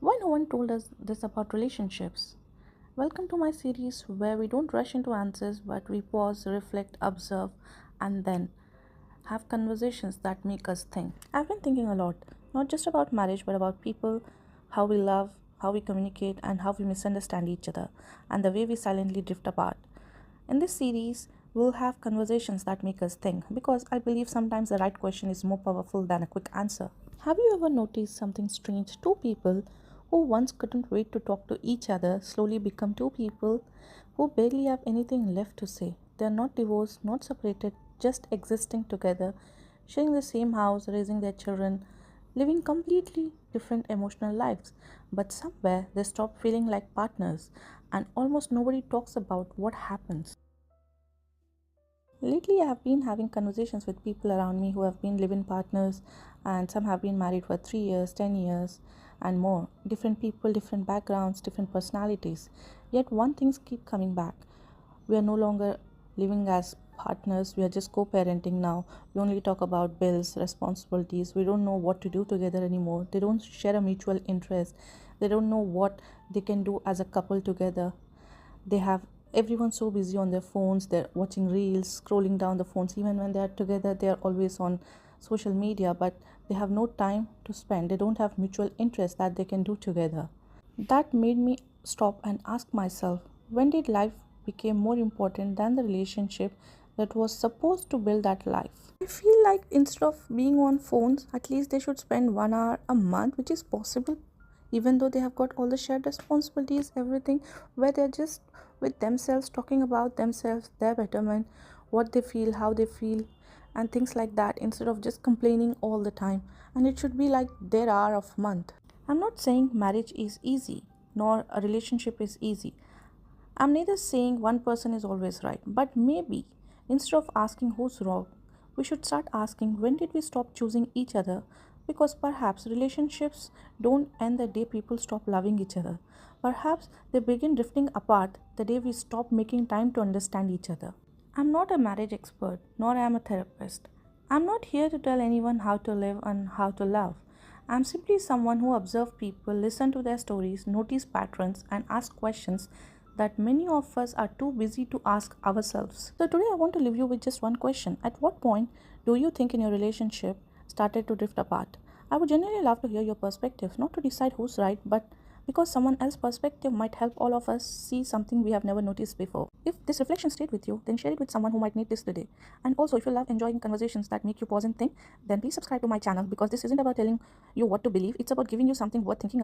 Why no one told us this about relationships? Welcome to my series where we don't rush into answers but we pause, reflect, observe, and then have conversations that make us think. I've been thinking a lot, not just about marriage but about people, how we love, how we communicate, and how we misunderstand each other, and the way we silently drift apart. In this series, we'll have conversations that make us think because I believe sometimes the right question is more powerful than a quick answer. Have you ever noticed something strange? Two people who once couldn't wait to talk to each other slowly become two people who barely have anything left to say. They are not divorced, not separated, just existing together, sharing the same house, raising their children, living completely different emotional lives. But somewhere they stop feeling like partners, and almost nobody talks about what happens. Lately, I have been having conversations with people around me who have been living partners, and some have been married for 3 years, 10 years, and more. Different people, different backgrounds, different personalities. Yet, one things keep coming back. We are no longer living as partners, we are just co parenting now. We only talk about bills, responsibilities. We don't know what to do together anymore. They don't share a mutual interest, they don't know what they can do as a couple together. They have everyone so busy on their phones, they're watching reels, scrolling down the phones. Even when they're together, they're always on social media, but they have no time to spend. They don't have mutual interest that they can do together. That made me stop and ask myself, when did life became more important than the relationship that was supposed to build that life? I feel like instead of being on phones, at least they should spend 1 hour a month, which is possible, even though they have got all the shared responsibilities, everything, where they're just with themselves, talking about themselves, their betterment, what they feel, how they feel, and things like that, instead of just complaining all the time. And it should be like their hour of month. I'm not saying marriage is easy, nor a relationship is easy. I'm neither saying one person is always right, but maybe instead of asking who's wrong, we should start asking when did we stop choosing each other? Because perhaps relationships don't end the day people stop loving each other. Perhaps they begin drifting apart the day we stop making time to understand each other. I'm not a marriage expert, nor am I a therapist. I'm not here to tell anyone how to live and how to love. I'm simply someone who observes people, listen to their stories, notice patterns, and ask questions that many of us are too busy to ask ourselves. So today I want to leave you with just one question. At what point do you think in your relationship started to drift apart? I would genuinely love to hear your perspective, not to decide who's right, but because someone else's perspective might help all of us see something we have never noticed before. If this reflection stayed with you, then share it with someone who might need this today. And also, if you love enjoying conversations that make you pause and think, then please subscribe to my channel, because this isn't about telling you what to believe, it's about giving you something worth thinking